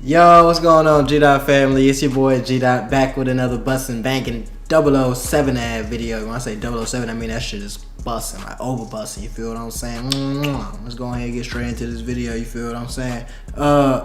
Yo, what's going on, G-Dot family? It's your boy G-Dot back with another bustin' banking 007 ad video. When I say 007, I mean that shit is bustin', like over bustin', you feel what I'm saying? Let's go ahead and get straight into this video, you feel what I'm saying?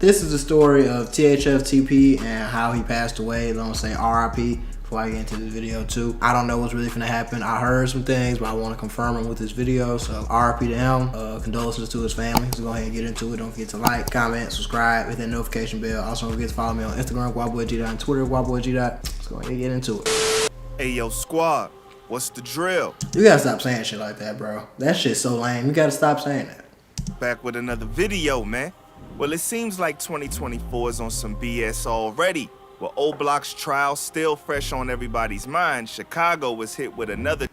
This is the story of THF TP and how he passed away. I'm gonna say RIP before I get into this video too. I don't know what's really gonna happen. I heard some things, but I want to confirm them with this video. So RIP to him. Condolences to his family. Let's go ahead and get into it. Don't forget to like, comment, subscribe, hit that notification bell. Also don't forget to follow me on Instagram, WildBoyG., and Twitter, WildBoyG. Let's go ahead and get into it. Hey yo, squad, what's the drill? You gotta stop saying shit like that, bro. That shit's so lame. You gotta stop saying that. Back with another video, man. Well, it seems like 2024 is on some BS already. With O Block's trial still fresh on everybody's mind, Chicago was hit with another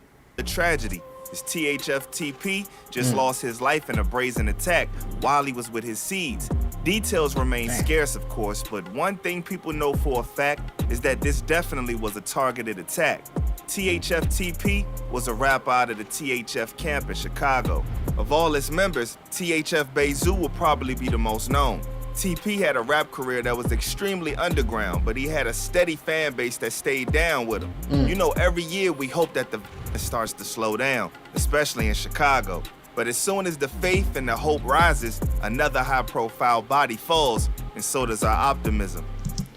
tragedy. His THF TP just lost his life in a brazen attack while he was with his seeds. Details remain scarce, of course, but one thing people know for a fact is that this definitely was a targeted attack. THF TP was a rapper out of the THF camp in Chicago. Of all its members, THF Bezu will probably be the most known. TP had a rap career that was extremely underground, but he had a steady fan base that stayed down with him. You know, every year we hope that the starts to slow down, especially in Chicago. But as soon as the faith and the hope rises, another high-profile body falls, and so does our optimism.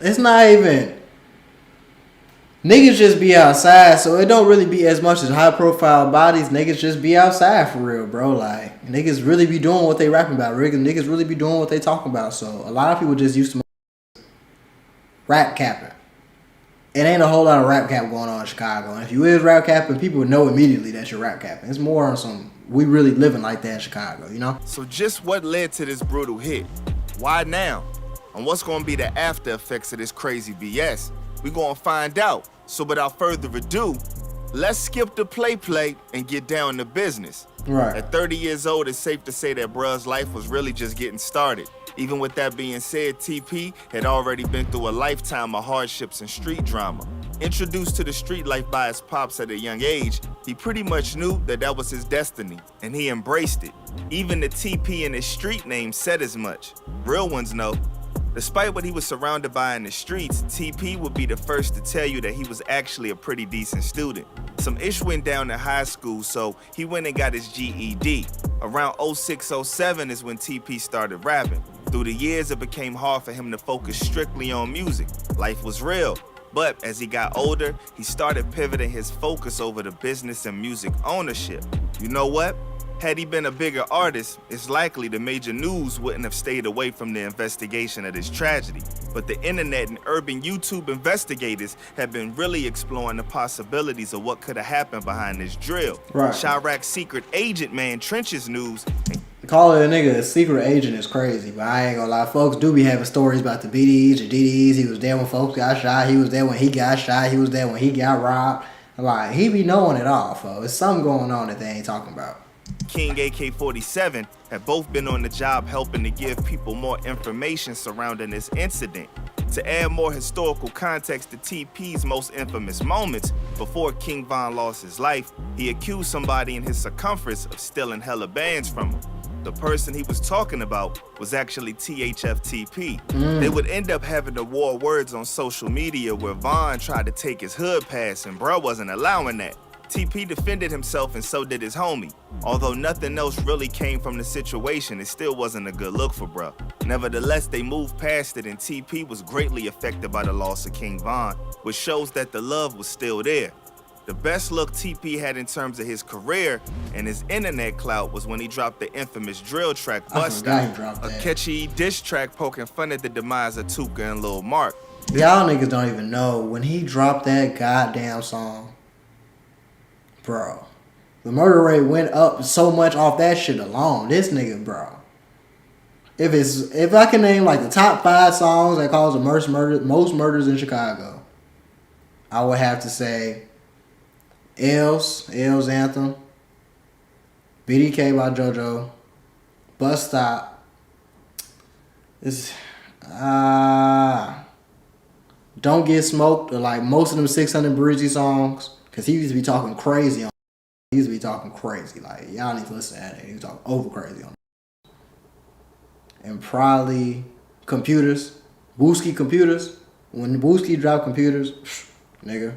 It's not even... Niggas just be outside, so it don't really be as much as high-profile bodies. Niggas just be outside for real, bro. Like, niggas really be doing what they rapping about. Niggas really be doing what they talking about. So, a lot of people just used to rap capping. It ain't a whole lot of rap cap going on in Chicago. And if you is rap capping, people would know immediately that you're rap capping. It's more on some, we really living like that in Chicago, you know? So just what led to this brutal hit? Why now? And what's going to be the after effects of this crazy BS? We going to find out. So without further ado, let's skip the play and get down to business. Right. At 30 years old, it's safe to say that bruh's life was really just getting started. Even with that being said, TP had already been through a lifetime of hardships and street drama. Introduced to the street life by his pops at a young age, he pretty much knew that that was his destiny, and he embraced it. Even the TP in his street name said as much. Real ones know. Despite what he was surrounded by in the streets, TP would be the first to tell you that he was actually a pretty decent student. Some ish went down in high school, so he went and got his GED. Around 06-07 is when TP started rapping. Through the years, it became hard for him to focus strictly on music. Life was real. But as he got older, he started pivoting his focus over to business and music ownership. You know what? Had he been a bigger artist, it's likely the major news wouldn't have stayed away from the investigation of this tragedy. But the internet and urban YouTube investigators have been really exploring the possibilities of what could have happened behind this drill. Right. Chirac's secret agent man Trench's news. Calling a nigga a secret agent is crazy, but I ain't gonna lie. Folks do be having stories about the BDs or DDs. He was there when folks got shot. He was there when he got shot. He was there when he got robbed. Like, he be knowing it all, folks. There's something going on that they ain't talking about. King AK-47 have both been on the job helping to give people more information surrounding this incident. To add more historical context to TP's most infamous moments, before King Von lost his life, he accused somebody in his circumference of stealing hella bands from him. The person he was talking about was actually THF TP. They would end up having to war words on social media where Von tried to take his hood pass and bruh wasn't allowing that. TP defended himself and so did his homie. Although nothing else really came from the situation, it still wasn't a good look for bruh. Nevertheless, they moved past it and TP was greatly affected by the loss of King Von, which shows that the love was still there. The best look TP had in terms of his career and his internet clout was when he dropped the infamous drill track Busta, a catchy diss track poking fun at the demise of Tuka and Lil Mark. Y'all niggas don't even know when he dropped that goddamn song. Bro, the murder rate went up so much off that shit alone. This nigga, bro. If I can name like the top 5 songs that cause the most murders in Chicago, I would have to say L's Anthem, BDK by JoJo, Bus Stop. Don't Get Smoked, or like most of them 600 Breezy songs. Because he used to be talking crazy on. He used to be talking crazy. Like, y'all need to listen to that. He was talking over crazy on. And probably Computers. Booski computers. When Booski dropped computers, nigga.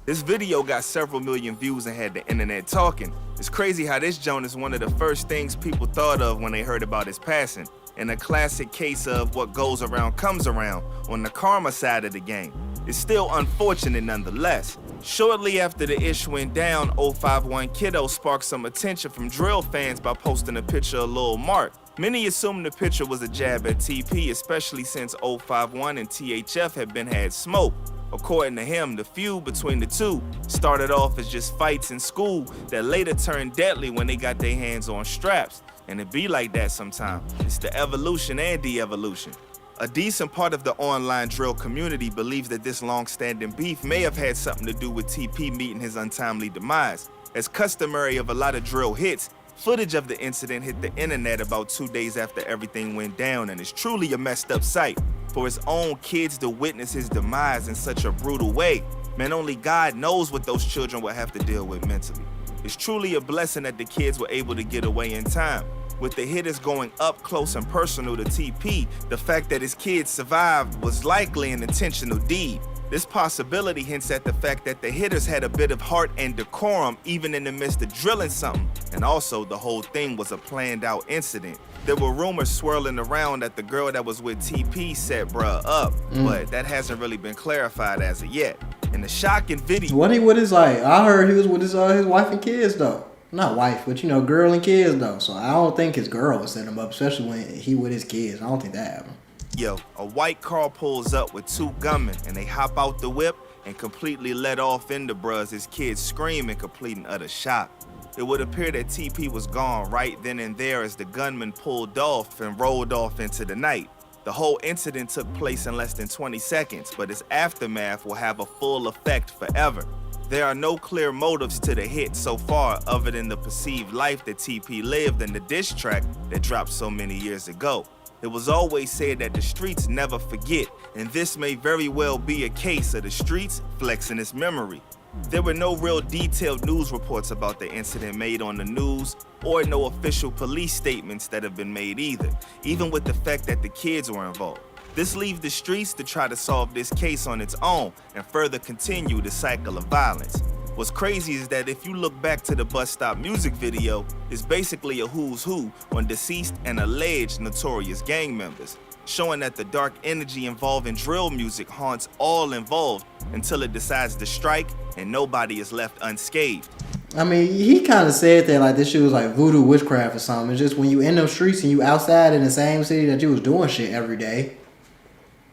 This video got several million views and had the internet talking. It's crazy how this joint is one of the first things people thought of when they heard about his passing, and a classic case of what goes around comes around on the karma side of the game. It's still unfortunate nonetheless. Shortly after the ish went down, 051 Kiddo sparked some attention from drill fans by posting a picture of Lil Mark. Many assumed the picture was a jab at TP, especially since 051 and THF had smoke. According to him, the feud between the two started off as just fights in school that later turned deadly when they got their hands on straps. And it be like that sometimes. It's the evolution and de-evolution. A decent part of the online drill community believes that this long-standing beef may have had something to do with TP meeting his untimely demise. As customary of a lot of drill hits, footage of the incident hit the internet about 2 days after everything went down, and it's truly a messed up sight. For his own kids to witness his demise in such a brutal way, man, only God knows what those children will have to deal with mentally. It's truly a blessing that the kids were able to get away in time. With the hitters going up close and personal to TP, the fact that his kids survived was likely an intentional deed. This possibility hints at the fact that the hitters had a bit of heart and decorum even in the midst of drilling something, and also the whole thing was a planned out incident. There were rumors swirling around that the girl that was with TP set bruh up, but that hasn't really been clarified as of yet. In the shocking video, What he with his like? I heard he was with his wife and kids though. Not wife, but you know, girl and kids though. So I don't think his girl would set him up, especially when he with his kids. I don't think that happened. Yo, a white car pulls up with two gunmen and they hop out the whip and completely let off into bruhs. His kids scream in complete and utter shock. It would appear that TP was gone right then and there as the gunman pulled off and rolled off into the night. The whole incident took place in less than 20 seconds, but its aftermath will have a full effect forever. There are no clear motives to the hit so far other than the perceived life that TP lived and the diss track that dropped so many years ago. It was always said that the streets never forget, and this may very well be a case of the streets flexing its memory. There were no real detailed news reports about the incident made on the news, or no official police statements that have been made either, even with the fact that the kids were involved. This leaves the streets to try to solve this case on its own and further continue the cycle of violence. What's crazy is that if you look back to the Bus Stop music video, it's basically a who's who on deceased and alleged notorious gang members, showing that the dark energy involved in drill music haunts all involved until it decides to strike and nobody is left unscathed. I mean, he kind of said that like this shit was like voodoo witchcraft or something. It's just when you in them streets and you outside in the same city that you was doing shit every day,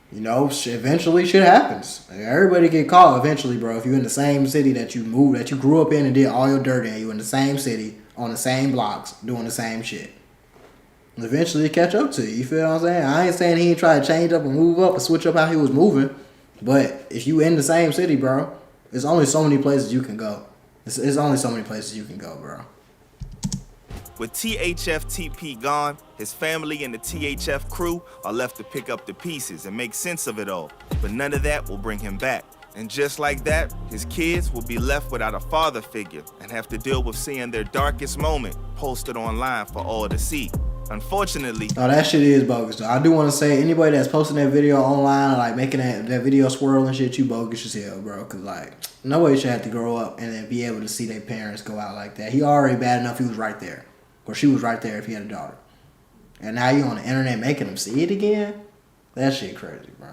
you know, eventually shit happens. Like, everybody get caught eventually, bro. If you in the same city that you moved, that you grew up in and did all your dirt in, you in the same city, on the same blocks, doing the same shit. Eventually it catch up to you. You feel what I'm saying? I ain't saying he ain't try to change up and move up and switch up how he was moving. But if you in the same city, bro, there's only so many places you can go. There's only so many places you can go, bro. With THF TP gone, his family and the THF crew are left to pick up the pieces and make sense of it all. But none of that will bring him back. And just like that, his kids will be left without a father figure and have to deal with seeing their darkest moment posted online for all to see. Unfortunately, oh, that shit is bogus though. I do want to say anybody that's posting that video online, like making that video swirl and shit, you bogus as hell, bro. Cause like nobody should have to grow up and then be able to see their parents go out like that. He already bad enough he was right there, or she was right there if he had a daughter. And now you on the internet making them see it again? That shit crazy, bro.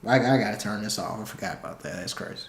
I gotta turn this off. I forgot about that. That's crazy.